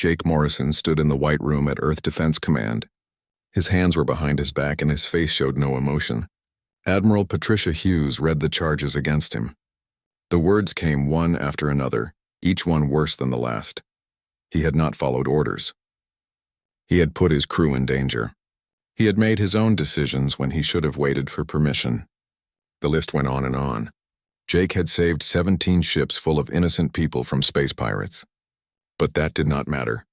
Jake Morrison stood in the White Room at Earth Defense Command. His hands were behind his back and his face showed no emotion. Admiral Patricia Hughes read the charges against him. The words came one after another, each one worse than the last. He had not followed orders. He had put his crew in danger. He had made his own decisions when he should have waited for permission. The list went on and on. Jake had saved 17 ships full of innocent people from space pirates. But that did not matter.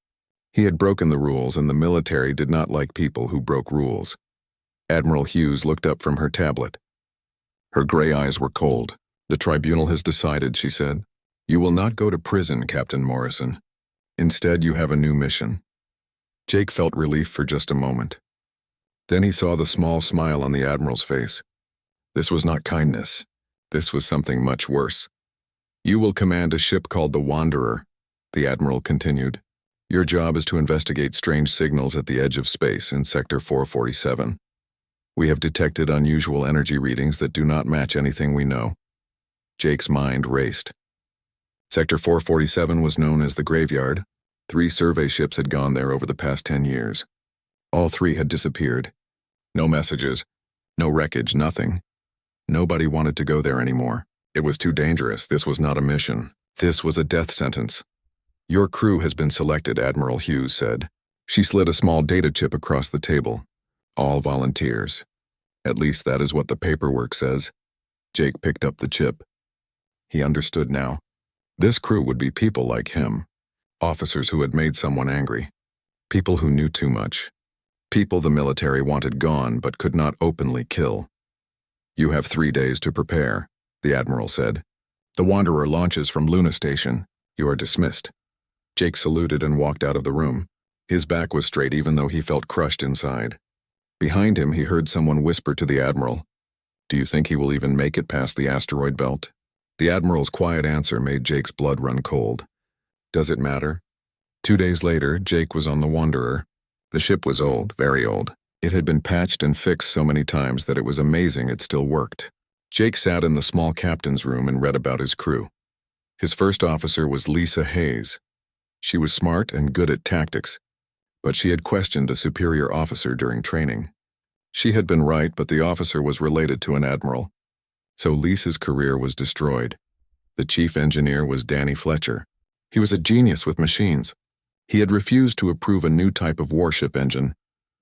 He had broken the rules, and the military did not like people who broke rules. Admiral Hughes looked up from her tablet. Her gray eyes were cold. "The tribunal has decided," she said. "You will not go to prison, Captain Morrison. Instead, you have a new mission." Jake felt relief for just a moment. Then he saw the small smile on the Admiral's face. This was not kindness. This was something much worse. "You will command a ship called the Wanderer," the Admiral continued. "Your job is to investigate strange signals at the edge of space in Sector 447. We have detected unusual energy readings that do not match anything we know." Jake's mind raced. Sector 447 was known as the Graveyard. 3 survey ships had gone there over the past 10 years. All 3 had disappeared. No messages, no wreckage, nothing. Nobody wanted to go there anymore. It was too dangerous. This was not a mission. This was a death sentence. "Your crew has been selected," Admiral Hughes said. She slid a small data chip across the table. "All volunteers. At least that is what the paperwork says." Jake picked up the chip. He understood now. This crew would be people like him. Officers who had made someone angry. People who knew too much. People the military wanted gone but could not openly kill. "You have 3 days to prepare," the Admiral said. "The Wanderer launches from Luna Station. You are dismissed." Jake saluted and walked out of the room. His back was straight even though he felt crushed inside. Behind him, he heard someone whisper to the Admiral, "Do you think he will even make it past the asteroid belt?" The Admiral's quiet answer made Jake's blood run cold. Does it matter? 2 days later, Jake was on the Wanderer. The ship was old, very old. It had been patched and fixed so many times that it was amazing it still worked. Jake sat in the small captain's room and read about his crew. His first officer was Lisa Hayes. She was smart and good at tactics, but she had questioned a superior officer during training. She had been right, but the officer was related to an admiral. So Lisa's career was destroyed. The chief engineer was Danny Fletcher. He was a genius with machines. He had refused to approve a new type of warship engine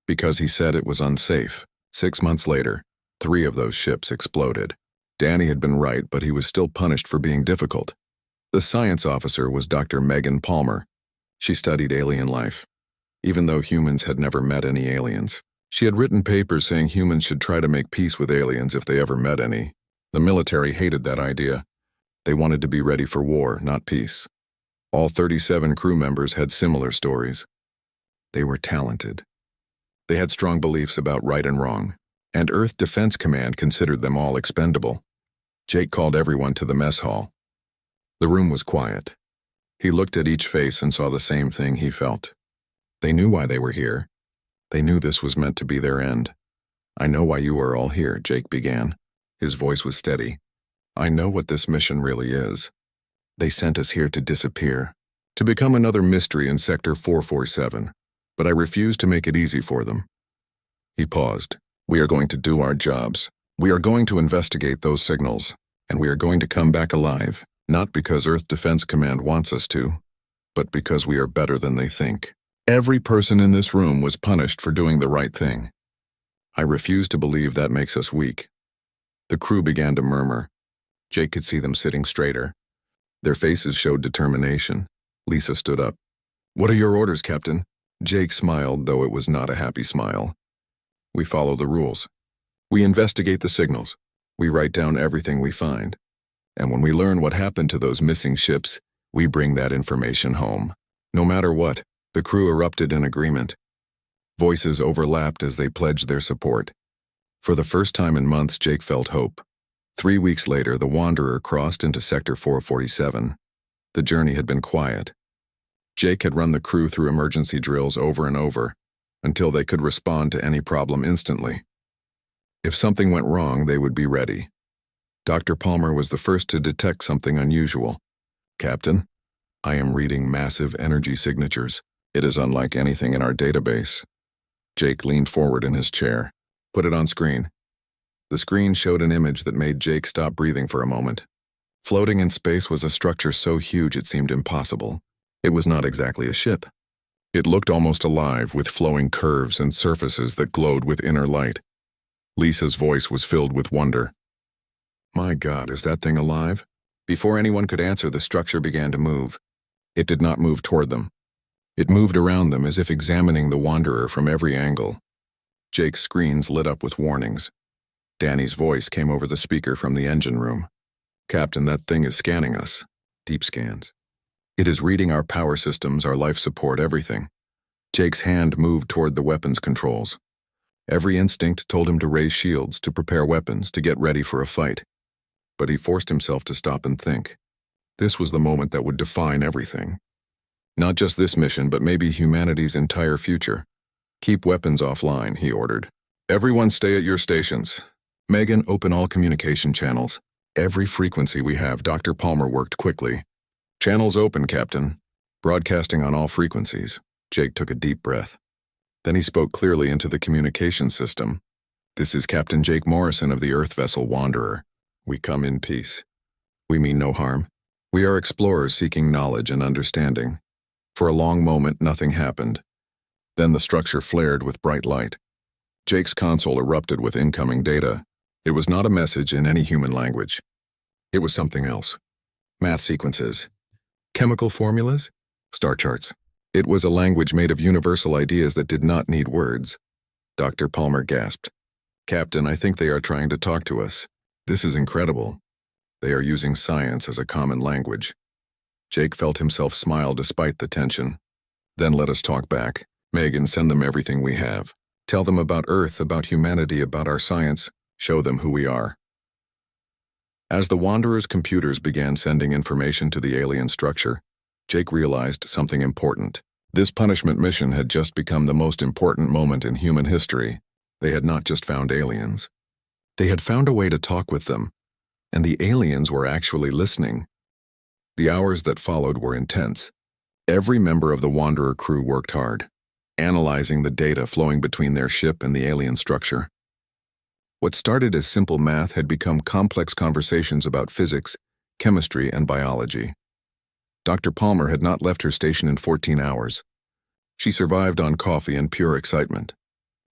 because he said it was unsafe. 6 months later, 3 of those ships exploded. Danny had been right, but he was still punished for being difficult. The science officer was Dr. Megan Palmer. She studied alien life, even though humans had never met any aliens. She had written papers saying humans should try to make peace with aliens if they ever met any. The military hated that idea. They wanted to be ready for war, not peace. All 37 crew members had similar stories. They were talented. They had strong beliefs about right and wrong, and Earth Defense Command considered them all expendable. Jake called everyone to the mess hall. The room was quiet. He looked at each face and saw the same thing he felt. They knew why they were here. They knew this was meant to be their end. "I know why you are all here," Jake began. His voice was steady. "I know what this mission really is. They sent us here to disappear, to become another mystery in Sector 447, but I refuse to make it easy for them." He paused. "We are going to do our jobs. We are going to investigate those signals, and we are going to come back alive, not because Earth Defense Command wants us to, but because we are better than they think." Every person in this room was punished for doing the right thing. I refuse to believe that makes us weak. The crew began to murmur. Jake could see them sitting straighter. Their faces showed determination. Lisa stood up. "What are your orders, Captain?" Jake smiled, though it was not a happy smile. "We follow the rules. We investigate the signals. We write down everything we find. And when we learn what happened to those missing ships, we bring that information home. No matter what." The crew erupted in agreement. Voices overlapped as they pledged their support. For the first time in months, Jake felt hope. 3 weeks later, the Wanderer crossed into Sector 447. The journey had been quiet. Jake had run the crew through emergency drills over and over, until they could respond to any problem instantly. If something went wrong, they would be ready. Dr. Palmer was the first to detect something unusual. "Captain, I am reading massive energy signatures." It is unlike anything in our database. Jake leaned forward in his chair. Put it on screen. The screen showed an image that made Jake stop breathing for a moment. Floating in space was a structure so huge it seemed impossible. It was not exactly a ship. It looked almost alive, with flowing curves and surfaces that glowed with inner light. Lisa's voice was filled with wonder. My God, is that thing alive? Before anyone could answer, the structure began to move. It did not move toward them. It moved around them as if examining the wanderer from every angle. Jake's screens lit up with warnings. Danny's voice came over the speaker from the engine room. Captain, that thing is scanning us. Deep scans. It is reading our power systems, our life support, everything. Jake's hand moved toward the weapons controls. Every instinct told him to raise shields, to prepare weapons, to get ready for a fight. But he forced himself to stop and think. This was the moment that would define everything. Not just this mission, but maybe humanity's entire future. Keep weapons offline, he ordered. Everyone stay at your stations. Megan, open all communication channels. Every frequency we have. Dr. Palmer worked quickly. Channels open, Captain. Broadcasting on all frequencies. Jake took a deep breath. Then he spoke clearly into the communication system. This is Captain Jake Morrison of the Earth vessel Wanderer. We come in peace. We mean no harm. We are explorers seeking knowledge and understanding. For a long moment, nothing happened. Then the structure flared with bright light. Jake's console erupted with incoming data. It was not a message in any human language. It was something else. Math sequences. Chemical formulas? Star charts. It was a language made of universal ideas that did not need words. Dr. Palmer gasped. Captain, I think they are trying to talk to us. This is incredible. They are using science as a common language. Jake felt himself smile despite the tension. Then let us talk back. Megan, send them everything we have. Tell them about Earth, about humanity, about our science. Show them who we are. As the Wanderer's computers began sending information to the alien structure, Jake realized something important. This punishment mission had just become the most important moment in human history. They had not just found aliens. They had found a way to talk with them, and the aliens were actually listening. The hours that followed were intense. Every member of the Wanderer crew worked hard, analyzing the data flowing between their ship and the alien structure. What started as simple math had become complex conversations about physics, chemistry, and biology. Dr. Palmer had not left her station in 14 hours. She survived on coffee and pure excitement.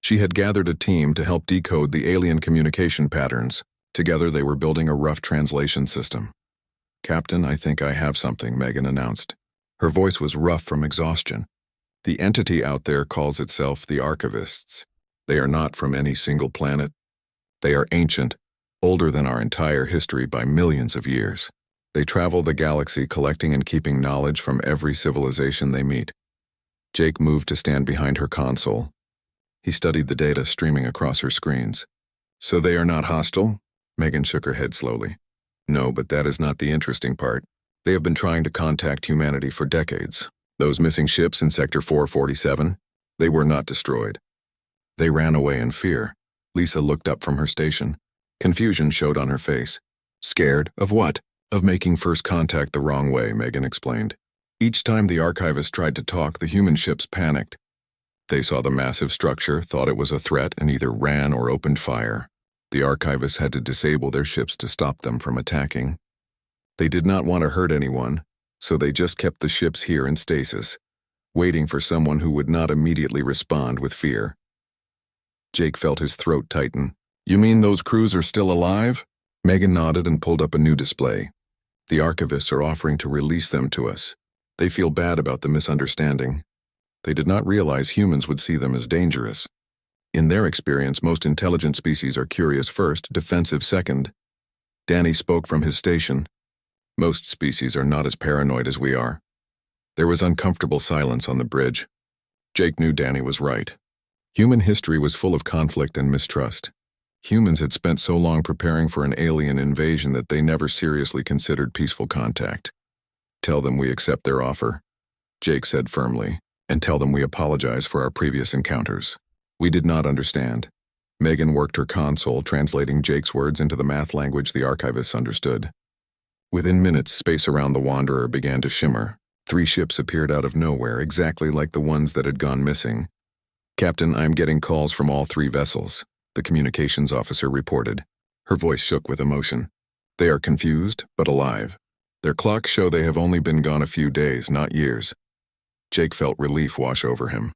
She had gathered a team to help decode the alien communication patterns. Together they were building a rough translation system. Captain, I think I have something, Megan announced. Her voice was rough from exhaustion. The entity out there calls itself the Archivists. They are not from any single planet. They are ancient, older than our entire history by millions of years. They travel the galaxy collecting and keeping knowledge from every civilization they meet. Jake moved to stand behind her console. He studied the data streaming across her screens. So they are not hostile? Megan shook her head slowly. No, but that is not the interesting part. They have been trying to contact humanity for decades. Those missing ships in Sector 447, they were not destroyed. They ran away in fear. Lisa looked up from her station. Confusion showed on her face. Scared of what? Of making first contact the wrong way, Megan explained. Each time the archivist tried to talk, the human ships panicked. They saw the massive structure, thought it was a threat, and either ran or opened fire. The archivists had to disable their ships to stop them from attacking. They did not want to hurt anyone, so they just kept the ships here in stasis, waiting for someone who would not immediately respond with fear. Jake felt his throat tighten. You mean those crews are still alive? Megan nodded and pulled up a new display. The archivists are offering to release them to us. They feel bad about the misunderstanding. They did not realize humans would see them as dangerous. In their experience, most intelligent species are curious first, defensive second. Danny spoke from his station. Most species are not as paranoid as we are. There was uncomfortable silence on the bridge. Jake knew Danny was right. Human history was full of conflict and mistrust. Humans had spent so long preparing for an alien invasion that they never seriously considered peaceful contact. Tell them we accept their offer, Jake said firmly, and tell them we apologize for our previous encounters. We did not understand. Megan worked her console, translating Jake's words into the math language the archivists understood. Within minutes, space around the Wanderer began to shimmer. 3 ships appeared out of nowhere, exactly like the ones that had gone missing. "Captain, I'm getting calls from all 3 vessels," the communications officer reported. Her voice shook with emotion. "They are confused, but alive. Their clocks show they have only been gone a few days, not years." Jake felt relief wash over him.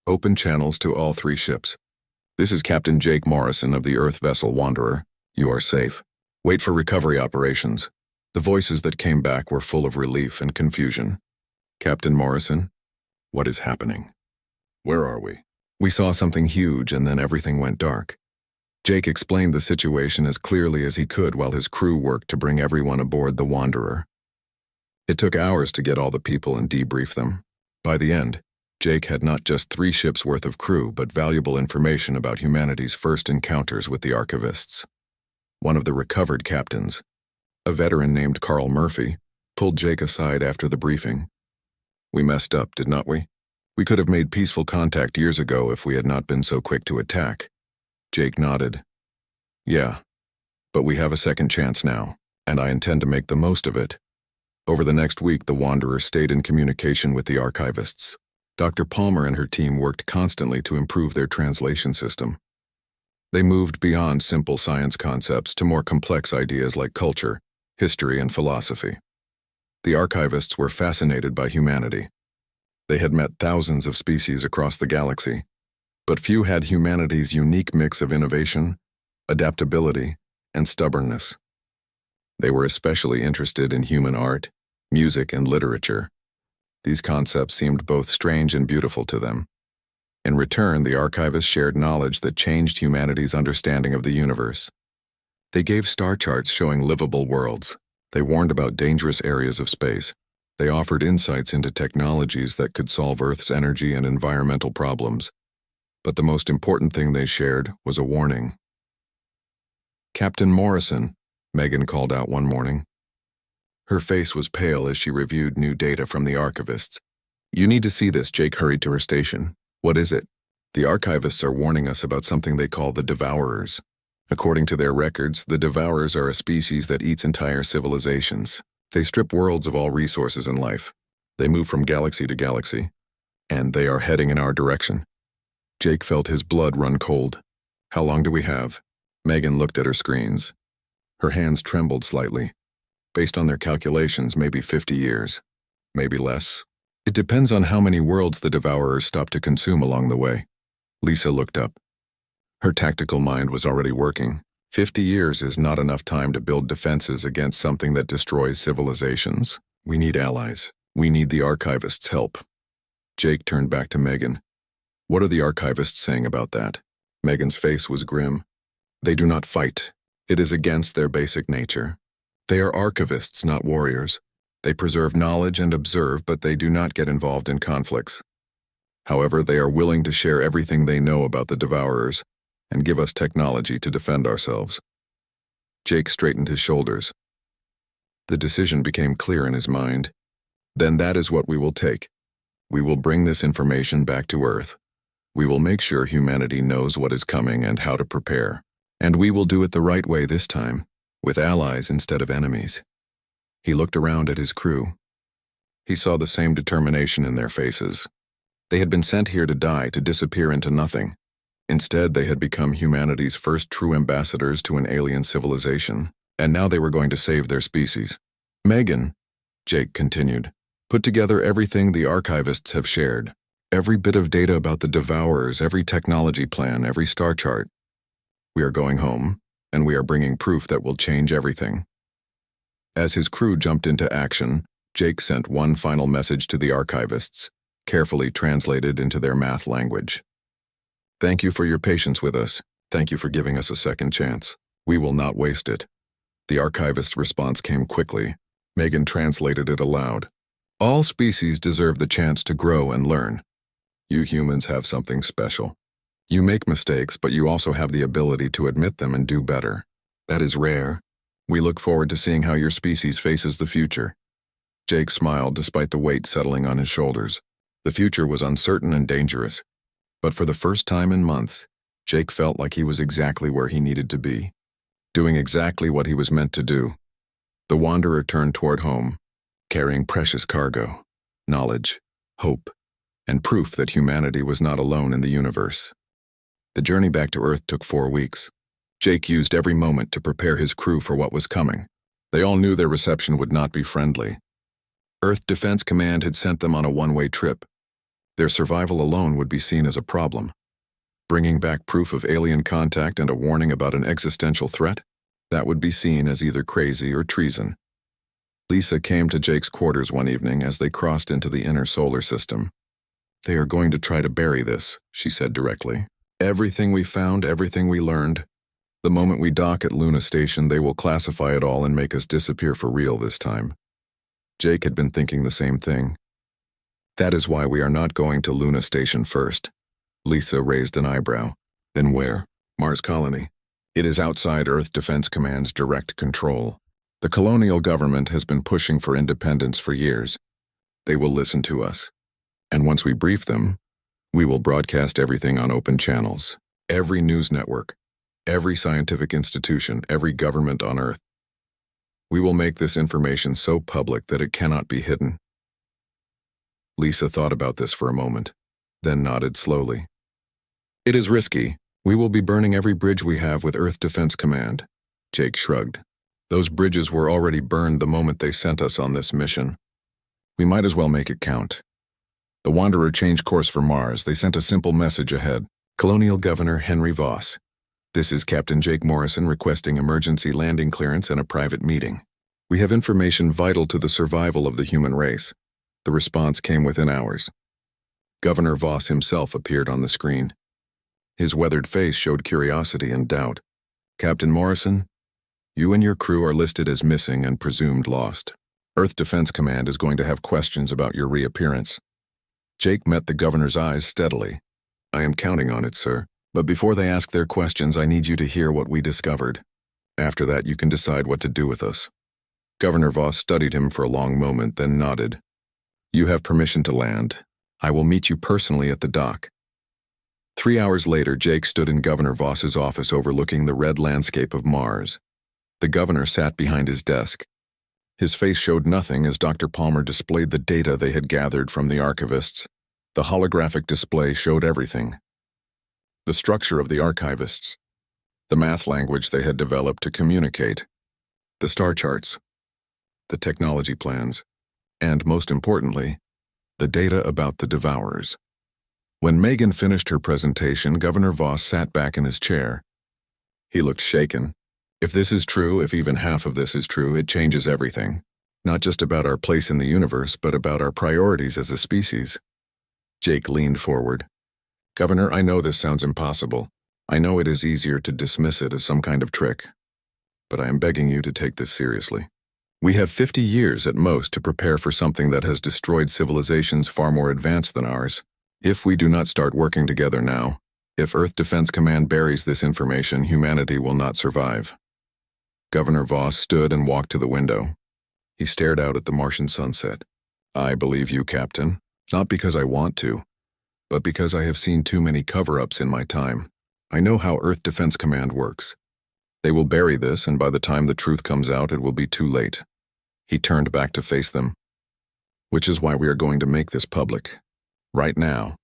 "Open channels to all 3 ships. This is Captain Jake Morrison of the Earth vessel Wanderer. You are safe. Wait for recovery operations." The voices that came back were full of relief and confusion. "Captain Morrison, what is happening? Where are we? We saw something huge and then everything went dark." Jake explained the situation as clearly as he could while his crew worked to bring everyone aboard the Wanderer. It took hours to get all the people and debrief them. By the end, Jake had not just 3 ships worth of crew, but valuable information about humanity's first encounters with the archivists. One of the recovered captains, a veteran named Carl Murphy, pulled Jake aside after the briefing. "We messed up, did not we? We could have made peaceful contact years ago if we had not been so quick to attack." Jake nodded. "Yeah, but we have a second chance now, and I intend to make the most of it." Over the next week, the Wanderer stayed in communication with the archivists. Dr. Palmer and her team worked constantly to improve their translation system. They moved beyond simple science concepts to more complex ideas like culture, history, and philosophy. The archivists were fascinated by humanity. They had met thousands of species across the galaxy, but few had humanity's unique mix of innovation, adaptability, and stubbornness. They were especially interested in human art, music, and literature. These concepts seemed both strange and beautiful to them. In return, the archivists shared knowledge that changed humanity's understanding of the universe. They gave star charts showing livable worlds. They warned about dangerous areas of space. They offered insights into technologies that could solve Earth's energy and environmental problems. But the most important thing they shared was a warning. "Captain Morrison," Megan called out one morning. Her face was pale as she reviewed new data from the archivists. "You need to see this," Jake hurried to her station. "What is it?" "The archivists are warning us about something they call the Devourers. According to their records, the Devourers are a species that eats entire civilizations. They strip worlds of all resources and life. They move from galaxy to galaxy, and they are heading in our direction." Jake felt his blood run cold. "How long do we have?" Megan looked at her screens. Her hands trembled slightly. "Based on their calculations, maybe 50 years. Maybe less. It depends on how many worlds the Devourers stop to consume along the way." Lisa looked up. Her tactical mind was already working. 50 years is not enough time to build defenses against something that destroys civilizations. We need allies. We need the archivists' help. Jake turned back to Megan. "What are the archivists saying about that?" Megan's face was grim. "They do not fight. It is against their basic nature. They are archivists, not warriors. They preserve knowledge and observe, but they do not get involved in conflicts. However, they are willing to share everything they know about the Devourers and give us technology to defend ourselves." Jake straightened his shoulders. The decision became clear in his mind. "Then that is what we will take. We will bring this information back to Earth. We will make sure humanity knows what is coming and how to prepare. And we will do it the right way this time, with allies instead of enemies." He looked around at his crew. He saw the same determination in their faces. They had been sent here to die, to disappear into nothing. Instead, they had become humanity's first true ambassadors to an alien civilization, and now they were going to save their species. "Megan," Jake continued, "put together everything the archivists have shared. Every bit of data about the Devourers, every technology plan, every star chart. We are going home, and we are bringing proof that will change everything." As his crew jumped into action, Jake sent one final message to the archivists, carefully translated into their math language. "Thank you for your patience with us. Thank you for giving us a second chance. We will not waste it." The archivist's response came quickly. Megan translated it aloud. "All species deserve the chance to grow and learn. You humans have something special. You make mistakes, but you also have the ability to admit them and do better. That is rare. We look forward to seeing how your species faces the future." Jake smiled despite the weight settling on his shoulders. The future was uncertain and dangerous. But for the first time in months, Jake felt like he was exactly where he needed to be, doing exactly what he was meant to do. The Wanderer turned toward home. carrying precious cargo, knowledge, hope, and proof that humanity was not alone in the universe. The journey back to Earth took 4 weeks. Jake used every moment to prepare his crew for what was coming. They all knew their reception would not be friendly. Earth Defense Command had sent them on a one-way trip. Their survival alone would be seen as a problem. Bringing back proof of alien contact and a warning about an existential threat? That would be seen as either crazy or treason. Lisa came to Jake's quarters one evening as they crossed into the inner solar system. "They are going to try to bury this," she said directly. "Everything we found, everything we learned. The moment we dock at Luna Station, they will classify it all and make us disappear for real this time." Jake had been thinking the same thing. "That is why we are not going to Luna Station first." Lisa raised an eyebrow. "Then where?" "Mars Colony. It is outside Earth Defense Command's direct control. The colonial government has been pushing for independence for years. They will listen to us. And once we brief them, we will broadcast everything on open channels. Every news network, every scientific institution, every government on Earth. We will make this information so public that it cannot be hidden." Lisa thought about this for a moment, then nodded slowly. "It is risky. We will be burning every bridge we have with Earth Defense Command." Jake shrugged. "Those bridges were already burned the moment they sent us on this mission. We might as well make it count." The Wanderer changed course for Mars. They sent a simple message ahead. "Colonial Governor Henry Voss. This is Captain Jake Morrison requesting emergency landing clearance and a private meeting. We have information vital to the survival of the human race." The response came within hours. Governor Voss himself appeared on the screen. His weathered face showed curiosity and doubt. "Captain Morrison, you and your crew are listed as missing and presumed lost. Earth Defense Command is going to have questions about your reappearance." Jake met the governor's eyes steadily. "I am counting on it, sir. But before they ask their questions, I need you to hear what we discovered. After that, you can decide what to do with us." Governor Voss studied him for a long moment, then nodded. "You have permission to land. I will meet you personally at the dock." 3 hours later, Jake stood in Governor Voss's office overlooking the red landscape of Mars. The governor sat behind his desk. His face showed nothing as Dr. Palmer displayed the data they had gathered from the archivists. The holographic display showed everything. The structure of the archivists, the math language they had developed to communicate, the star charts, the technology plans, and, most importantly, the data about the Devourers. When Megan finished her presentation, Governor Voss sat back in his chair. He looked shaken. "If this is true, if even half of this is true, it changes everything. Not just about our place in the universe, but about our priorities as a species." Jake leaned forward. "Governor, I know this sounds impossible. I know it is easier to dismiss it as some kind of trick. But I am begging you to take this seriously. We have 50 years at most to prepare for something that has destroyed civilizations far more advanced than ours. If we do not start working together now, if Earth Defense Command buries this information, humanity will not survive." Governor Voss stood and walked to the window. He stared out at the Martian sunset. "I believe you, Captain, not because I want to, but because I have seen too many cover-ups in my time. I know how Earth Defense Command works. They will bury this, and by the time the truth comes out, it will be too late." He turned back to face them. "Which is why we are going to make this public. Right now."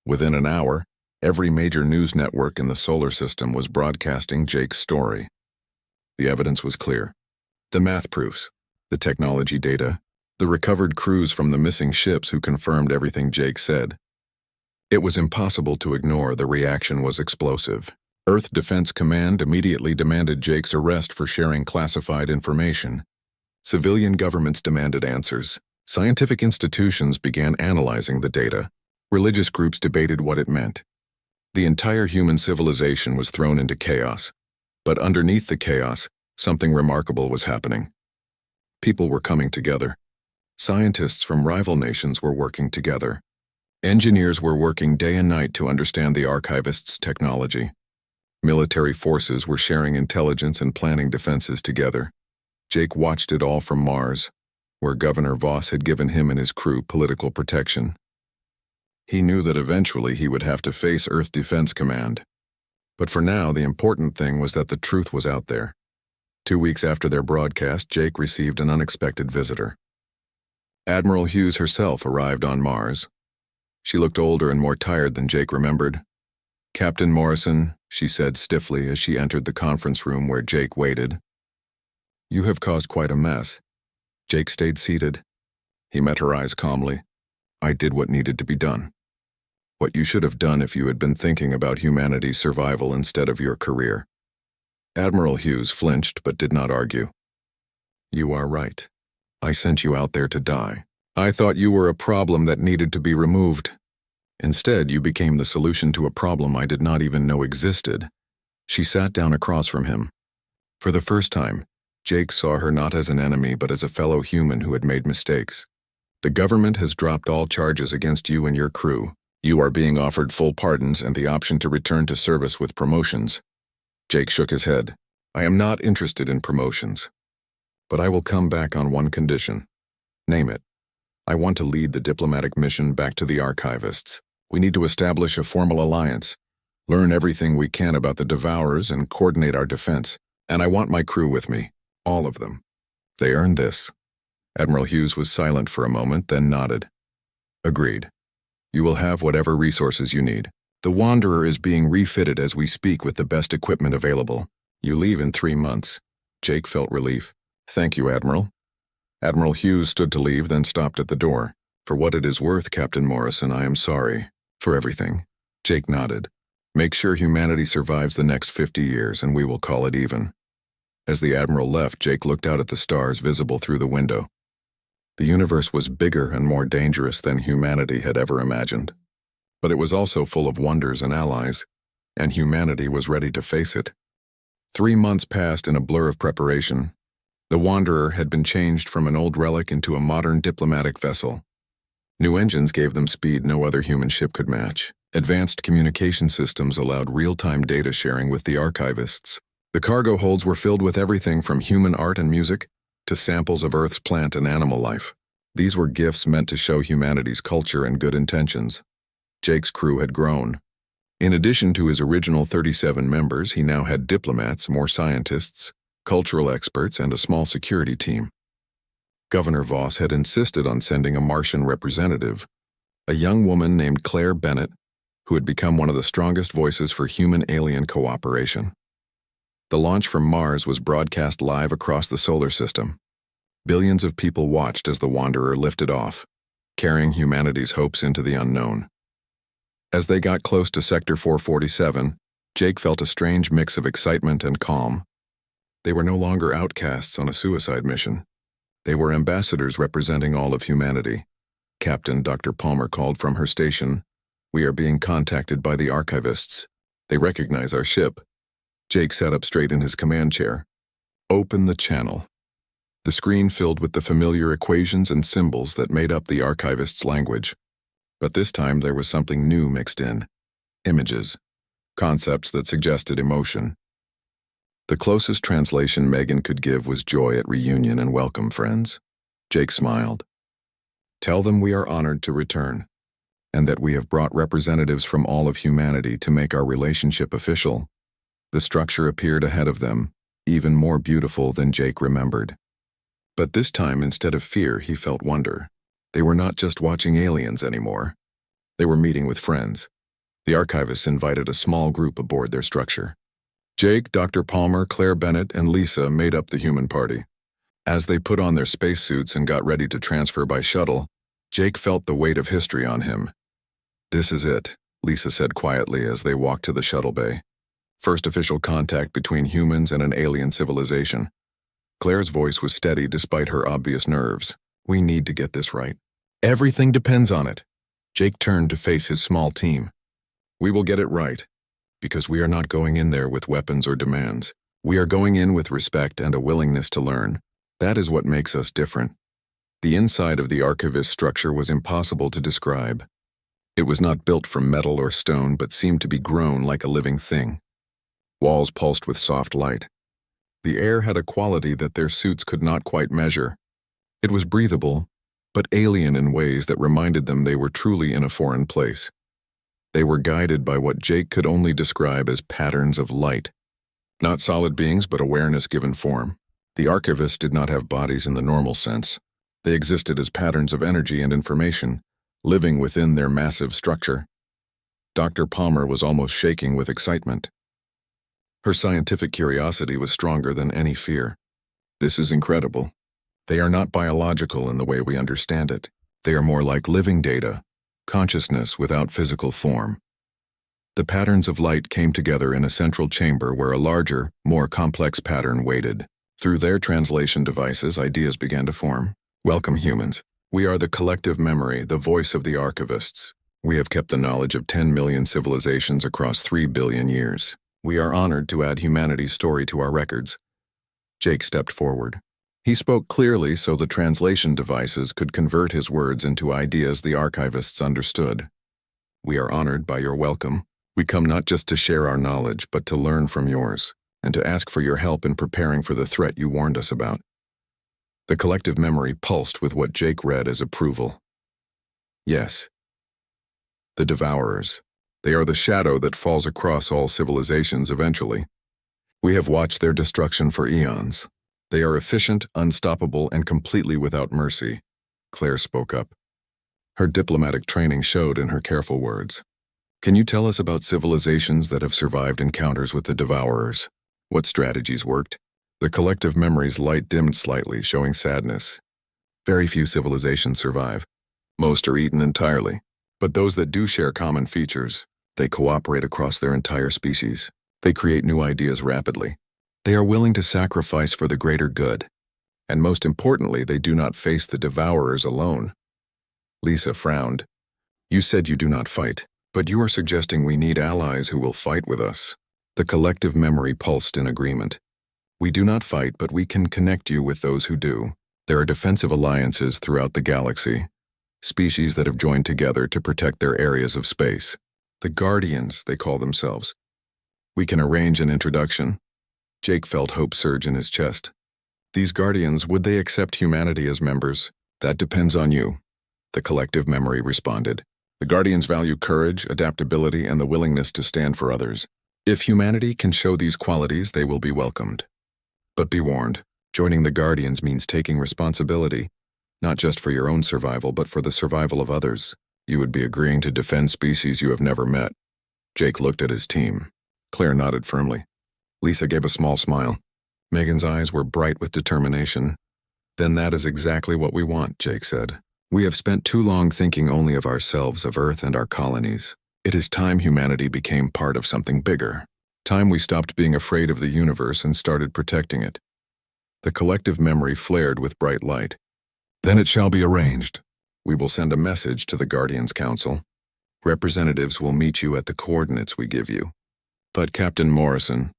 Within an hour, every major news network in the solar system was broadcasting Jake's story. The evidence was clear. The math proofs, the technology data, the recovered crews from the missing ships who confirmed everything Jake said. It was impossible to ignore. The reaction was explosive. Earth Defense Command immediately demanded Jake's arrest for sharing classified information. Civilian governments demanded answers. Scientific institutions began analyzing the data. Religious groups debated what it meant. The entire human civilization was thrown into chaos. But underneath the chaos, something remarkable was happening. People were coming together. Scientists from rival nations were working together. Engineers were working day and night to understand the archivists' technology. Military forces were sharing intelligence and planning defenses together. Jake watched it all from Mars, where Governor Voss had given him and his crew political protection. He knew that eventually he would have to face Earth Defense Command. But for now, the important thing was that the truth was out there. 2 weeks after their broadcast, Jake received an unexpected visitor. Admiral Hughes herself arrived on Mars. She looked older and more tired than Jake remembered. "Captain Morrison," she said stiffly as she entered the conference room where Jake waited. "You have caused quite a mess." Jake stayed seated. He met her eyes calmly. "I did what needed to be done. What you should have done if you had been thinking about humanity's survival instead of your career." Admiral Hughes flinched but did not argue. "You are right. I sent you out there to die. I thought you were a problem that needed to be removed. Instead, you became the solution to a problem I did not even know existed." She sat down across from him. For the first time, Jake saw her not as an enemy but as a fellow human who had made mistakes. "The government has dropped all charges against you and your crew. You are being offered full pardons and the option to return to service with promotions." Jake shook his head. "I am not interested in promotions. But I will come back on one condition." "Name it." "I want to lead the diplomatic mission back to the archivists. We need to establish a formal alliance, learn everything we can about the Devourers, and coordinate our defense. And I want my crew with me. All of them. They earned this." Admiral Hughes was silent for a moment, then nodded. "Agreed. You will have whatever resources you need. The Wanderer is being refitted as we speak with the best equipment available. You leave in 3 months." Jake felt relief. "Thank you, Admiral." Admiral Hughes stood to leave, then stopped at the door. "For what it is worth, Captain Morrison, I am sorry. For everything." Jake nodded. "Make sure humanity survives the next 50 years, and we will call it even." As the Admiral left, Jake looked out at the stars visible through the window. The universe was bigger and more dangerous than humanity had ever imagined. But it was also full of wonders and allies, and humanity was ready to face it. 3 months passed in a blur of preparation. The Wanderer had been changed from an old relic into a modern diplomatic vessel. New engines gave them speed no other human ship could match. Advanced communication systems allowed real-time data sharing with the archivists. The cargo holds were filled with everything from human art and music to samples of Earth's plant and animal life. These were gifts meant to show humanity's culture and good intentions. Jake's crew had grown. In addition to his original 37 members, he now had diplomats, more scientists, cultural experts, and a small security team. Governor Voss had insisted on sending a Martian representative, a young woman named Claire Bennett, who had become one of the strongest voices for human-alien cooperation. The launch from Mars was broadcast live across the solar system. Billions of people watched as the Wanderer lifted off, carrying humanity's hopes into the unknown. As they got close to Sector 447, Jake felt a strange mix of excitement and calm. They were no longer outcasts on a suicide mission. They were ambassadors representing all of humanity. "Captain," Dr. Palmer called from her station. "We are being contacted by the archivists. They recognize our ship." Jake sat up straight in his command chair. "Open the channel." The screen filled with the familiar equations and symbols that made up the archivists' language. But this time there was something new mixed in. Images. Concepts that suggested emotion. The closest translation Megan could give was joy at reunion and welcome friends. Jake smiled. "Tell them we are honored to return, and that we have brought representatives from all of humanity to make our relationship official." The structure appeared ahead of them, even more beautiful than Jake remembered. But this time, instead of fear, he felt wonder. They were not just watching aliens anymore. They were meeting with friends. The archivists invited a small group aboard their structure. Jake, Dr. Palmer, Claire Bennett, and Lisa made up the human party. As they put on their spacesuits and got ready to transfer by shuttle, Jake felt the weight of history on him. "This is it," Lisa said quietly as they walked to the shuttle bay. First official contact between humans and an alien civilization. Claire's voice was steady despite her obvious nerves. "We need to get this right. Everything depends on it." Jake turned to face his small team. "We will get it right, because we are not going in there with weapons or demands. We are going in with respect and a willingness to learn. That is what makes us different." The inside of the archivist structure was impossible to describe. It was not built from metal or stone, but seemed to be grown like a living thing. Walls pulsed with soft light. The air had a quality that their suits could not quite measure. It was breathable, but alien in ways that reminded them they were truly in a foreign place. They were guided by what Jake could only describe as patterns of light. Not solid beings, but awareness given form. The archivists did not have bodies in the normal sense. They existed as patterns of energy and information, living within their massive structure. Dr. Palmer was almost shaking with excitement. Her scientific curiosity was stronger than any fear. This is incredible. They are not biological in the way we understand it. They are more like living data, consciousness without physical form. The patterns of light came together in a central chamber where a larger, more complex pattern waited. Through their translation devices, ideas began to form. Welcome, humans. We are the collective memory, the voice of the archivists. We have kept the knowledge of 10 million civilizations across 3 billion years. We are honored to add humanity's story to our records. Jake stepped forward. He spoke clearly so the translation devices could convert his words into ideas the archivists understood. We are honored by your welcome. We come not just to share our knowledge, but to learn from yours, and to ask for your help in preparing for the threat you warned us about. The collective memory pulsed with what Jake read as approval. Yes. The Devourers. They are the shadow that falls across all civilizations eventually. We have watched their destruction for eons. They are efficient, unstoppable, and completely without mercy. Claire spoke up. Her diplomatic training showed in her careful words. Can you tell us about civilizations that have survived encounters with the Devourers? What strategies worked? The collective memory's light dimmed slightly, showing sadness. Very few civilizations survive. Most are eaten entirely. But those that do share common features, they cooperate across their entire species. They create new ideas rapidly. They are willing to sacrifice for the greater good. And most importantly, they do not face the Devourers alone. Lisa frowned. You said you do not fight, but you are suggesting we need allies who will fight with us. The collective memory pulsed in agreement. We do not fight, but we can connect you with those who do. There are defensive alliances throughout the galaxy, species that have joined together to protect their areas of space. The Guardians, they call themselves. We can arrange an introduction. Jake felt hope surge in his chest. These Guardians, would they accept humanity as members? That depends on you. The collective memory responded. The Guardians value courage, adaptability, and the willingness to stand for others. If humanity can show these qualities, they will be welcomed. But be warned, joining the Guardians means taking responsibility, not just for your own survival, but for the survival of others. You would be agreeing to defend species you have never met. Jake looked at his team. Claire nodded firmly. Lisa gave a small smile. Megan's eyes were bright with determination. Then that is exactly what we want, Jake said. We have spent too long thinking only of ourselves, of Earth and our colonies. It is time humanity became part of something bigger. Time we stopped being afraid of the universe and started protecting it. The collective memory flared with bright light. Then it shall be arranged. We will send a message to the Guardians Council. Representatives will meet you at the coordinates we give you. But Captain Morrison,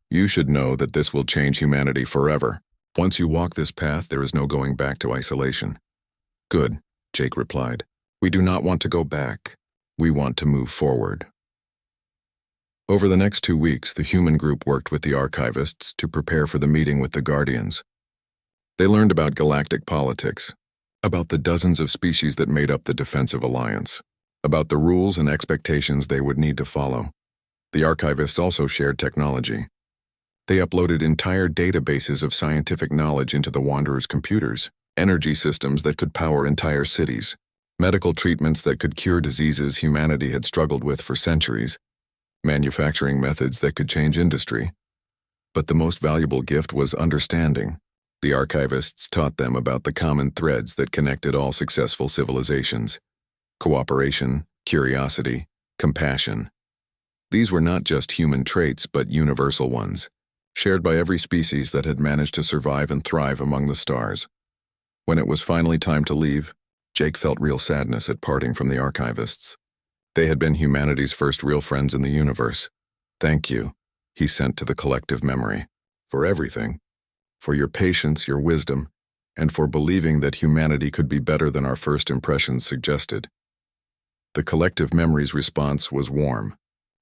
you should know that this will change humanity forever. Once you walk this path, there is no going back to isolation. Good, Jake replied. We do not want to go back. We want to move forward. Over the next 2 weeks, the human group worked with the archivists to prepare for the meeting with the Guardians. They learned about galactic politics, about the dozens of species that made up the defensive alliance, about the rules and expectations they would need to follow. The archivists also shared technology. They uploaded entire databases of scientific knowledge into the Wanderers' computers, energy systems that could power entire cities, medical treatments that could cure diseases humanity had struggled with for centuries, manufacturing methods that could change industry. But the most valuable gift was understanding. The archivists taught them about the common threads that connected all successful civilizations: cooperation, curiosity, compassion. These were not just human traits, but universal ones, shared by every species that had managed to survive and thrive among the stars. When it was finally time to leave, Jake felt real sadness at parting from the archivists. They had been humanity's first real friends in the universe. Thank you, he sent to the collective memory, for everything, for your patience, your wisdom, and for believing that humanity could be better than our first impressions suggested. The collective memory's response was warm.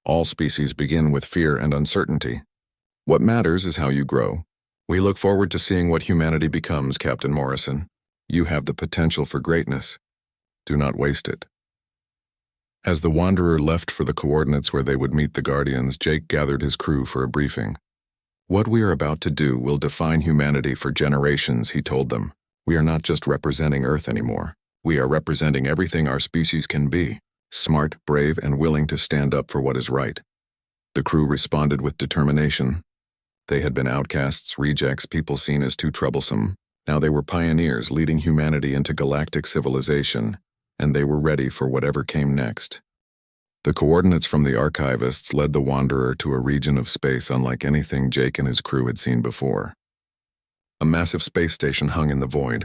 All species begin with fear and uncertainty. What matters is how you grow. We look forward to seeing what humanity becomes, Captain Morrison. You have the potential for greatness. Do not waste it. As the Wanderer left for the coordinates where they would meet the Guardians, Jake gathered his crew for a briefing. What we are about to do will define humanity for generations, he told them. We are not just representing Earth anymore. We are representing everything our species can be, smart, brave, and willing to stand up for what is right. The crew responded with determination. They had been outcasts, rejects, people seen as too troublesome. Now they were pioneers leading humanity into galactic civilization, and they were ready for whatever came next. The coordinates from the archivists led the Wanderer to a region of space unlike anything Jake and his crew had seen before. A massive space station hung in the void.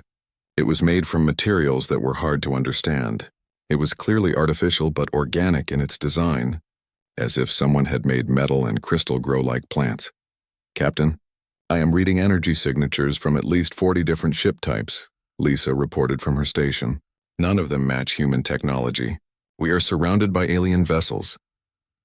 It was made from materials that were hard to understand. It was clearly artificial but organic in its design, as if someone had made metal and crystal grow like plants. "Captain, I am reading energy signatures from at least 40 different ship types," Lisa reported from her station. "None of them match human technology. We are surrounded by alien vessels."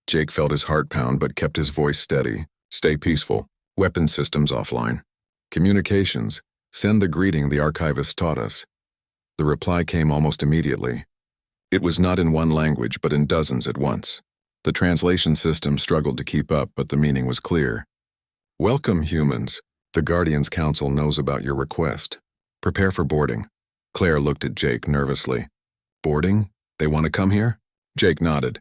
Jake felt his heart pound but kept his voice steady. "Stay peaceful. Weapon systems offline. Communications. Send the greeting the archivist taught us." The reply came almost immediately. It was not in one language but in dozens at once. The translation system struggled to keep up, but the meaning was clear. "Welcome, humans. The Guardians Council knows about your request. Prepare for boarding." Claire looked at Jake nervously. "Boarding? They want to come here?" Jake nodded.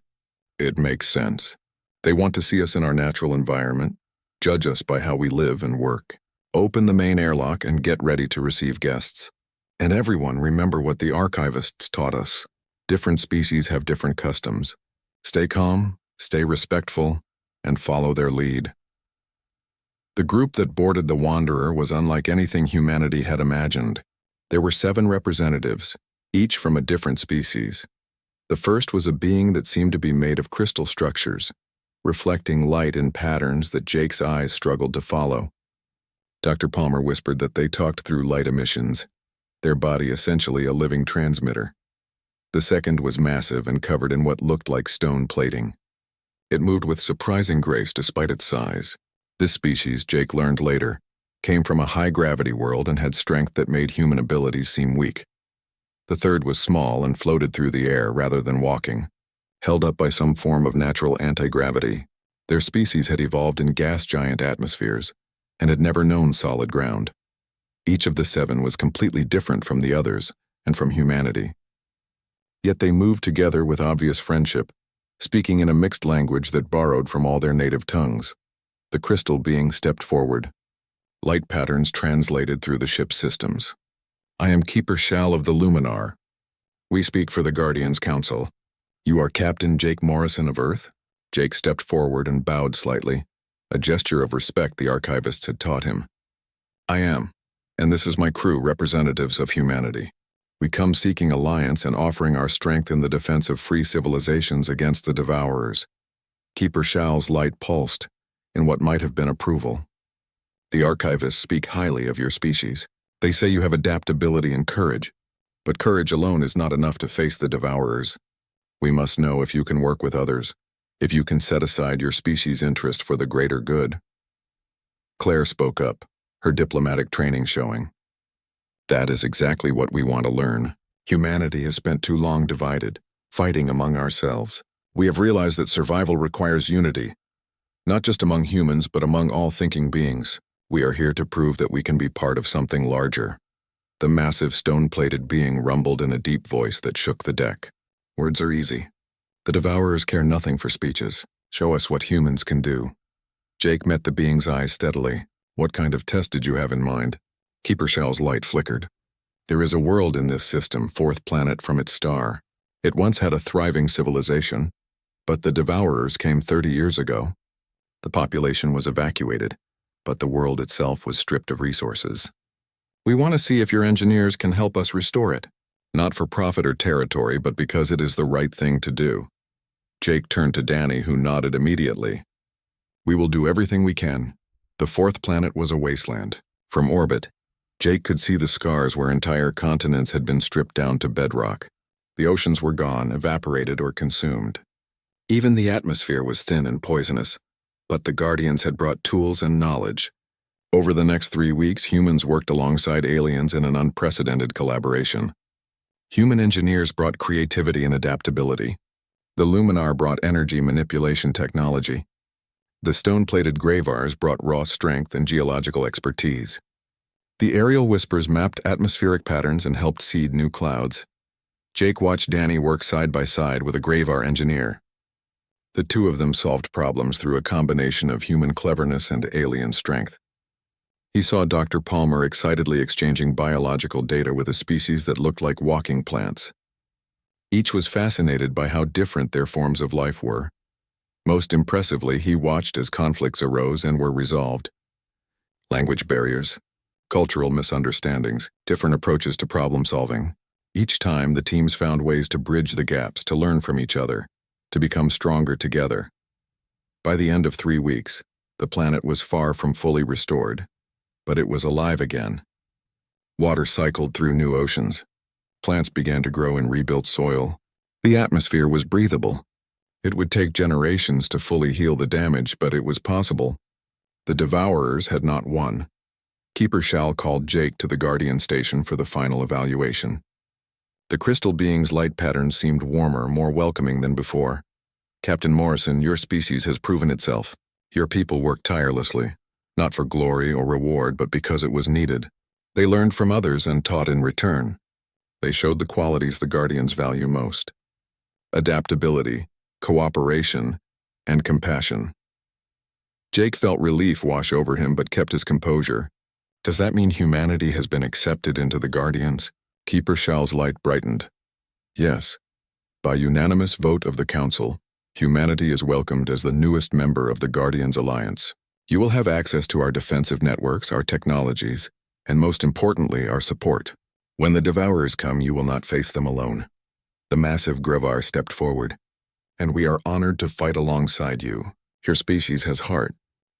"It makes sense. They want to see us in our natural environment, judge us by how we live and work. Open the main airlock and get ready to receive guests. And everyone remember what the archivists taught us. Different species have different customs. Stay calm, stay respectful, and follow their lead." The group that boarded the Wanderer was unlike anything humanity had imagined. There were 7 representatives, each from a different species. The first was a being that seemed to be made of crystal structures, reflecting light in patterns that Jake's eyes struggled to follow. Dr. Palmer whispered that they talked through light emissions, their body essentially a living transmitter. The second was massive and covered in what looked like stone plating. It moved with surprising grace despite its size. This species, Jake learned later, came from a high-gravity world and had strength that made human abilities seem weak. The third was small and floated through the air rather than walking, held up by some form of natural anti-gravity. Their species had evolved in gas-giant atmospheres and had never known solid ground. Each of the 7 was completely different from the others and from humanity. Yet they moved together with obvious friendship, speaking in a mixed language that borrowed from all their native tongues. The crystal being stepped forward. Light patterns translated through the ship's systems. "I am Keeper Shal of the Luminar. We speak for the Guardians Council. You are Captain Jake Morrison of Earth?" Jake stepped forward and bowed slightly, a gesture of respect the archivists had taught him. "I am, and this is my crew, representatives of humanity. We come seeking alliance and offering our strength in the defense of free civilizations against the Devourers." Keeper Shal's light pulsed in what might have been approval. "The archivists speak highly of your species. They say you have adaptability and courage, but courage alone is not enough to face the Devourers. We must know if you can work with others, if you can set aside your species' interest for the greater good." Claire spoke up, her diplomatic training showing. "That is exactly what we want to learn. Humanity has spent too long divided, fighting among ourselves. We have realized that survival requires unity, not just among humans but among all thinking beings. We are here to prove that we can be part of something larger." The massive stone-plated being rumbled in a deep voice that shook the deck. "Words are easy. The Devourers care nothing for speeches. Show us what humans can do." Jake met the being's eyes steadily. "What kind of test did you have in mind?" Keeper Shell's light flickered. "There is a world in this system, 4th planet from its star. It once had a thriving civilization, but the Devourers came 30 years ago. The population was evacuated, but the world itself was stripped of resources. We want to see if your engineers can help us restore it, not for profit or territory, but because it is the right thing to do." Jake turned to Danny, who nodded immediately. "We will do everything we can." The 4th planet was a wasteland. From orbit, Jake could see the scars where entire continents had been stripped down to bedrock. The oceans were gone, evaporated, or consumed. Even the atmosphere was thin and poisonous, but the Guardians had brought tools and knowledge. Over the next 3 weeks, humans worked alongside aliens in an unprecedented collaboration. Human engineers brought creativity and adaptability. The Luminar brought energy manipulation technology. The stone-plated Gravars brought raw strength and geological expertise. The aerial whispers mapped atmospheric patterns and helped seed new clouds. Jake watched Danny work side by side with a Gravar engineer. The two of them solved problems through a combination of human cleverness and alien strength. He saw Dr. Palmer excitedly exchanging biological data with a species that looked like walking plants. Each was fascinated by how different their forms of life were. Most impressively, he watched as conflicts arose and were resolved. Language barriers, cultural misunderstandings, different approaches to problem solving. Each time, the teams found ways to bridge the gaps, to learn from each other, to become stronger together. By the end of 3 weeks, the planet was far from fully restored, but it was alive again. Water cycled through new oceans. Plants began to grow in rebuilt soil. The atmosphere was breathable. It would take generations to fully heal the damage, but it was possible. The Devourers had not won. Keeper Shal called Jake to the Guardian Station for the final evaluation. The crystal being's light patterns seemed warmer, more welcoming than before. Captain Morrison, your species has proven itself. Your people worked tirelessly, not for glory or reward, but because it was needed. They learned from others and taught in return. They showed the qualities the Guardians value most: adaptability, cooperation, and compassion. Jake felt relief wash over him but kept his composure. Does that mean humanity has been accepted into the Guardians? Keeper Shal's light brightened. Yes. By unanimous vote of the Council, humanity is welcomed as the newest member of the Guardians Alliance. You will have access to our defensive networks, our technologies, and most importantly, our support. When the Devourers come, you will not face them alone. The massive Gravar stepped forward. And we are honored to fight alongside you. Your species has heart.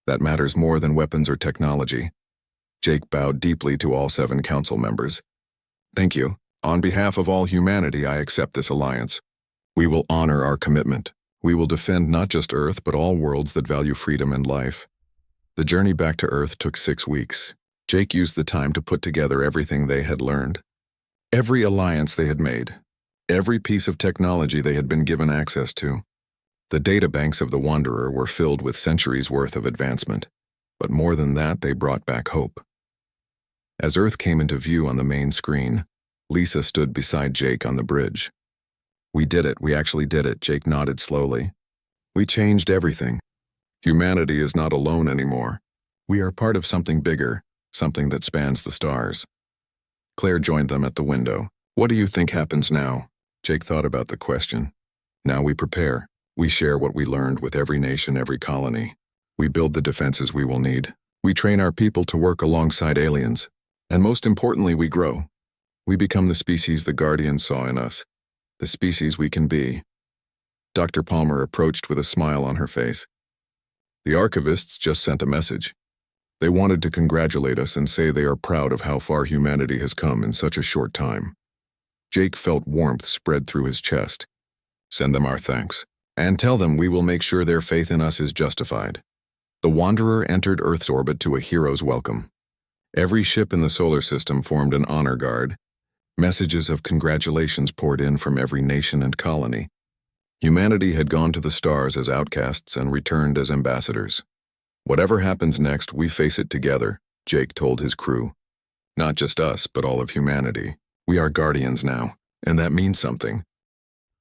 That matters more than weapons or technology. Jake bowed deeply to all 7 council members. Thank you. On behalf of all humanity, I accept this alliance. We will honor our commitment. We will defend not just Earth, but all worlds that value freedom and life. The journey back to Earth took 6 weeks. Jake used the time to put together everything they had learned. Every alliance they had made. Every piece of technology they had been given access to. The databanks of the Wanderer were filled with centuries' worth of advancement. But more than that, they brought back hope. As Earth came into view on the main screen, Lisa stood beside Jake on the bridge. We did it. We actually did it. Jake nodded slowly. We changed everything. Humanity is not alone anymore. We are part of something bigger, something that spans the stars. Claire joined them at the window. What do you think happens now? Jake thought about the question. Now we prepare. We share what we learned with every nation, every colony. We build the defenses we will need. We train our people to work alongside aliens. And most importantly, we grow. We become the species the Guardians saw in us. The species we can be. Dr. Palmer approached with a smile on her face. The archivists just sent a message. They wanted to congratulate us and say they are proud of how far humanity has come in such a short time. Jake felt warmth spread through his chest. Send them our thanks. And tell them we will make sure their faith in us is justified. The Wanderer entered Earth's orbit to a hero's welcome. Every ship in the solar system formed an honor guard. Messages of congratulations poured in from every nation and colony. Humanity had gone to the stars as outcasts and returned as ambassadors. Whatever happens next, we face it together, Jake told his crew. Not just us, but all of humanity. We are Guardians now, and that means something.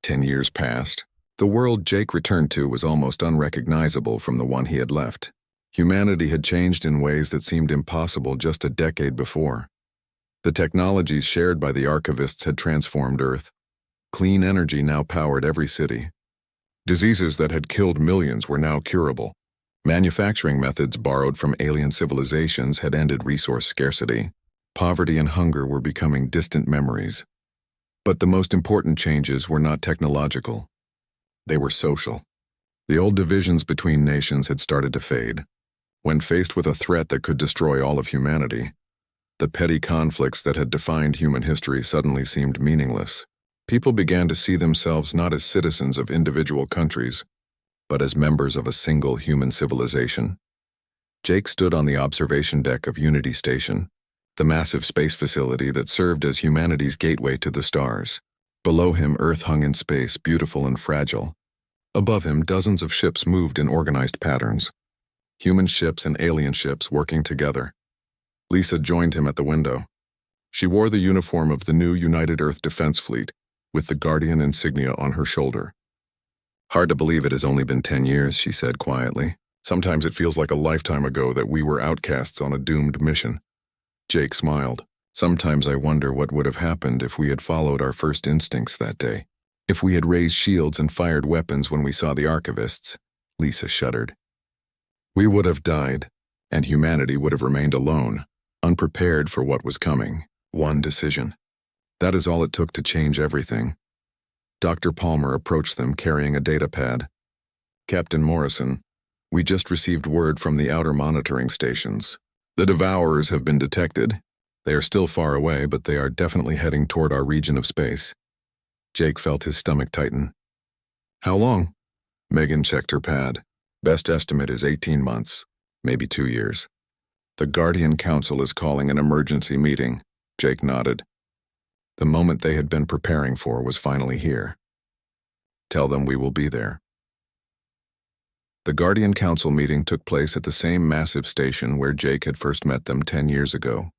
10 years passed. The world Jake returned to was almost unrecognizable from the one he had left. Humanity had changed in ways that seemed impossible just a decade before. The technologies shared by the archivists had transformed Earth. Clean energy now powered every city. Diseases that had killed millions were now curable. Manufacturing methods borrowed from alien civilizations had ended resource scarcity. Poverty and hunger were becoming distant memories. But the most important changes were not technological. They were social. The old divisions between nations had started to fade. When faced with a threat that could destroy all of humanity, the petty conflicts that had defined human history suddenly seemed meaningless. People began to see themselves not as citizens of individual countries, but as members of a single human civilization. Jake stood on the observation deck of Unity Station, the massive space facility that served as humanity's gateway to the stars. Below him, Earth hung in space, beautiful and fragile. Above him, dozens of ships moved in organized patterns. Human ships and alien ships working together. Lisa joined him at the window. She wore the uniform of the new United Earth Defense Fleet, with the Guardian insignia on her shoulder. "Hard to believe it has only been 10 years, she said quietly. "Sometimes it feels like a lifetime ago that we were outcasts on a doomed mission." Jake smiled. "Sometimes I wonder what would have happened if we had followed our first instincts that day. If we had raised shields and fired weapons when we saw the archivists." Lisa shuddered. "We would have died, and humanity would have remained alone, unprepared for what was coming. One decision. That is all it took to change everything." Dr. Palmer approached them carrying a data pad. "Captain Morrison, we just received word from the outer monitoring stations. The Devourers have been detected. They are still far away, but they are definitely heading toward our region of space." Jake felt his stomach tighten. "How long?" Megan checked her pad. "Best estimate is 18 months, maybe 2 years. The Guardian Council is calling an emergency meeting." Jake nodded. The moment they had been preparing for was finally here. "Tell them we will be there." The Guardian Council meeting took place at the same massive station where Jake had first met them 10 years ago.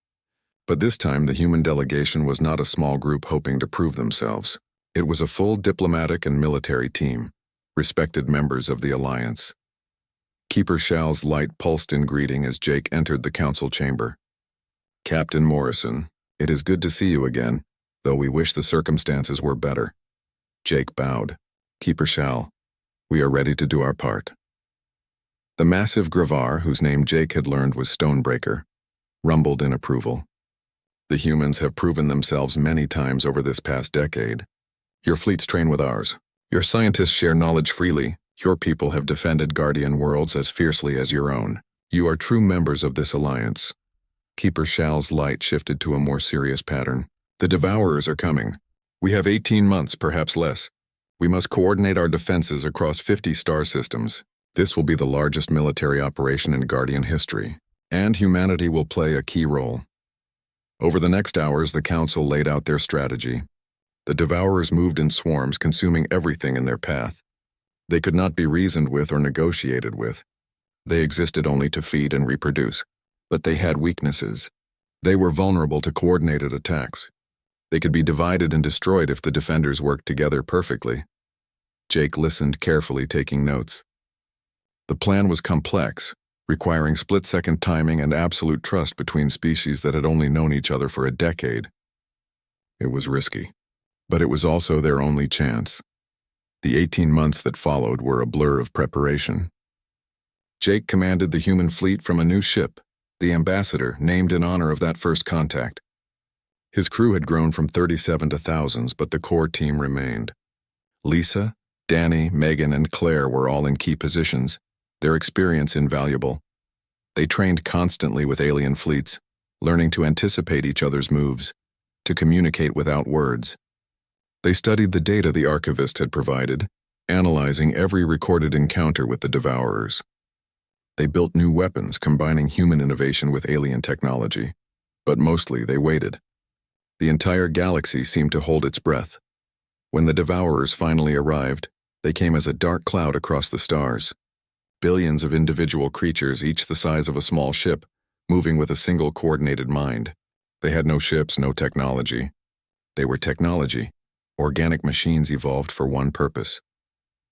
But this time the human delegation was not a small group hoping to prove themselves. It was a full diplomatic and military team, respected members of the Alliance. Keeper Shal's light pulsed in greeting as Jake entered the council chamber. "Captain Morrison, it is good to see you again, though we wish the circumstances were better." Jake bowed. "Keeper Shal, we are ready to do our part." The massive Gravar, whose name Jake had learned was Stonebreaker, rumbled in approval. "The humans have proven themselves many times over this past decade. Your fleets train with ours. Your scientists share knowledge freely. Your people have defended Guardian worlds as fiercely as your own. You are true members of this alliance." Keeper Shal's light shifted to a more serious pattern. "The Devourers are coming. We have 18 months, perhaps less. We must coordinate our defenses across 50 star systems. This will be the largest military operation in Guardian history, and humanity will play a key role." Over the next hours, the Council laid out their strategy. The Devourers moved in swarms, consuming everything in their path. They could not be reasoned with or negotiated with. They existed only to feed and reproduce. But they had weaknesses. They were vulnerable to coordinated attacks. They could be divided and destroyed if the defenders worked together perfectly. Jake listened carefully, taking notes. The plan was complex, requiring split-second timing and absolute trust between species that had only known each other for a decade. It was risky, but it was also their only chance. The 18 months that followed were a blur of preparation. Jake commanded the human fleet from a new ship, the Ambassador, named in honor of that first contact. His crew had grown from 37 to thousands, but the core team remained. Lisa, Danny, Megan, and Claire were all in key positions, their experience invaluable. They trained constantly with alien fleets, learning to anticipate each other's moves, to communicate without words. They studied the data the archivist had provided, analyzing every recorded encounter with the Devourers. They built new weapons, combining human innovation with alien technology, but mostly they waited. The entire galaxy seemed to hold its breath. When the Devourers finally arrived, they came as a dark cloud across the stars. Billions of individual creatures, each the size of a small ship, moving with a single coordinated mind. They had no ships, no technology. They were technology, organic machines evolved for one purpose: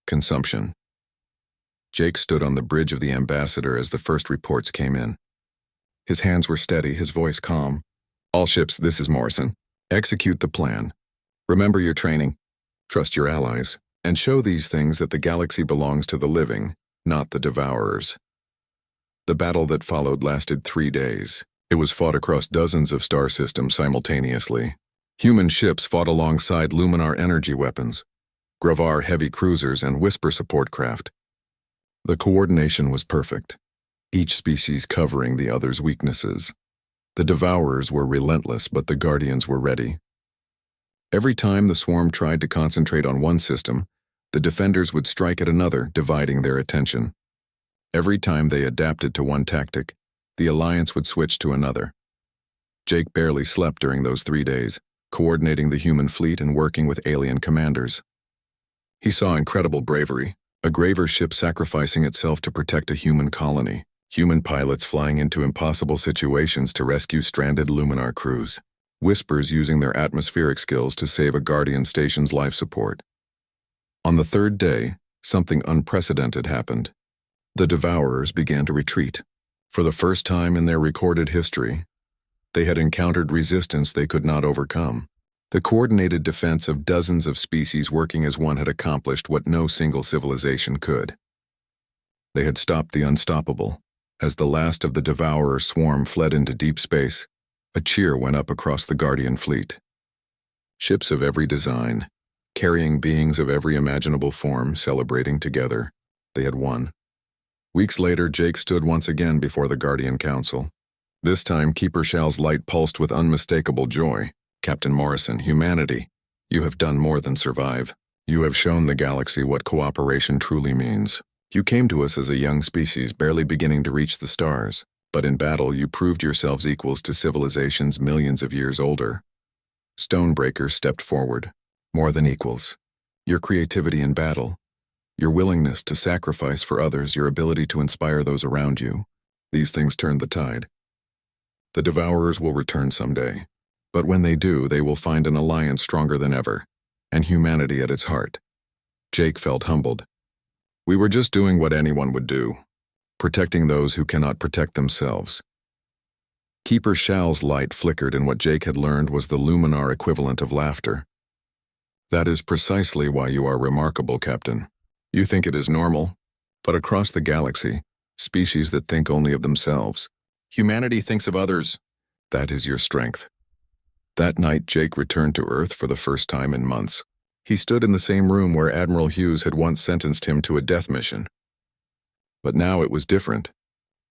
consumption. Jake stood on the bridge of the Ambassador as the first reports came in. His hands were steady, his voice calm. "All ships, this is Morrison. Execute the plan. Remember your training. Trust your allies, and show these things that the galaxy belongs to the living, not the Devourers." The battle that followed lasted 3 days. It was fought across dozens of star systems simultaneously. Human ships fought alongside Luminar energy weapons, Gravar heavy cruisers, and Whisper support craft. The coordination was perfect, each species covering the other's weaknesses. The Devourers were relentless, but the Guardians were ready. Every time the swarm tried to concentrate on one system, the defenders would strike at another, dividing their attention. Every time they adapted to one tactic, the Alliance would switch to another. Jake barely slept during those 3 days, coordinating the human fleet and working with alien commanders. He saw incredible bravery, a Graver ship sacrificing itself to protect a human colony. Human pilots flying into impossible situations to rescue stranded Luminar crews. Whispers using their atmospheric skills to save a Guardian station's life support. On the third day, something unprecedented happened. The Devourers began to retreat. For the first time in their recorded history, they had encountered resistance they could not overcome. The coordinated defense of dozens of species working as one had accomplished what no single civilization could. They had stopped the unstoppable. As the last of the Devourer swarm fled into deep space, a cheer went up across the Guardian fleet. Ships of every design, carrying beings of every imaginable form, celebrating together. They had won. Weeks later, Jake stood once again before the Guardian Council. This time, Keeper Shal's light pulsed with unmistakable joy. Captain Morrison, humanity, you have done more than survive. You have shown the galaxy what cooperation truly means. You came to us as a young species barely beginning to reach the stars, but in battle you proved yourselves equals to civilizations millions of years older. Stonebreaker stepped forward. More than equals. Your creativity in battle, your willingness to sacrifice for others, your ability to inspire those around you, these things turned the tide. The Devourers will return someday, but when they do, they will find an alliance stronger than ever, and humanity at its heart. Jake felt humbled. We were just doing what anyone would do, protecting those who cannot protect themselves. Keeper Shal's light flickered, and what Jake had learned was the Luminar equivalent of laughter. That is precisely why you are remarkable, Captain. You think it is normal, but across the galaxy, species that think only of themselves. Humanity thinks of others. That is your strength. That night, Jake returned to Earth for the first time in months. He stood in the same room where Admiral Hughes had once sentenced him to a death mission. But now it was different.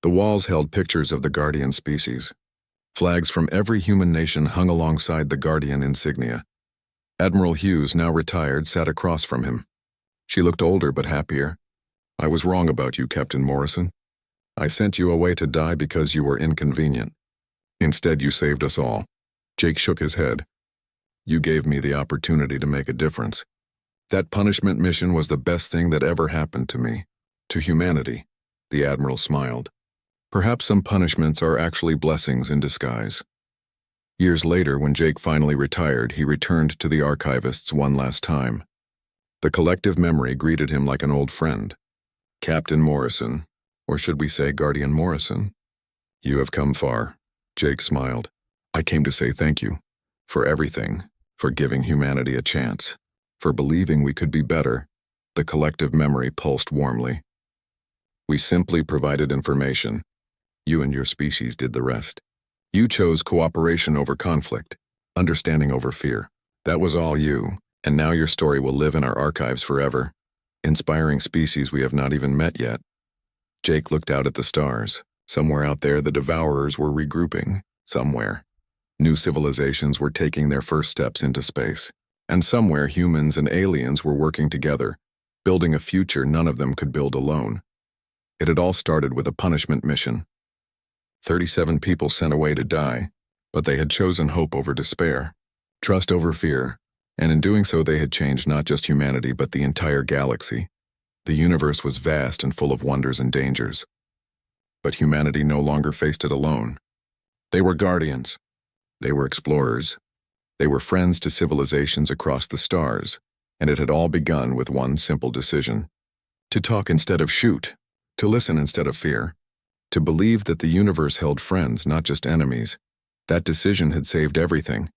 The walls held pictures of the Guardian species. Flags from every human nation hung alongside the Guardian insignia. Admiral Hughes, now retired, sat across from him. She looked older but happier. I was wrong about you, Captain Morrison. I sent you away to die because you were inconvenient. Instead, you saved us all. Jake shook his head. You gave me the opportunity to make a difference. That punishment mission was the best thing that ever happened to me. To humanity. The Admiral smiled. Perhaps some punishments are actually blessings in disguise. Years later, when Jake finally retired, he returned to the archivists one last time. The collective memory greeted him like an old friend. Captain Morrison, or should we say Guardian Morrison? You have come far. Jake smiled. I came to say thank you. For everything. For giving humanity a chance. For believing we could be better. The collective memory pulsed warmly. We simply provided information. You and your species did the rest. You chose cooperation over conflict, understanding over fear. That was all you, and now your story will live in our archives forever, inspiring species we have not even met yet. Jake looked out at the stars. Somewhere out there, the Devourers were regrouping. Somewhere. New civilizations were taking their first steps into space. And somewhere, humans and aliens were working together, building a future none of them could build alone. It had all started with a punishment mission. 37 people sent away to die, but they had chosen hope over despair, trust over fear, and in doing so they had changed not just humanity but the entire galaxy. The universe was vast and full of wonders and dangers. But humanity no longer faced it alone. They were guardians. They were explorers. They were friends to civilizations across the stars, and it had all begun with one simple decision. To talk instead of shoot, to listen instead of fear. To believe that the universe held friends, not just enemies. That decision had saved everything.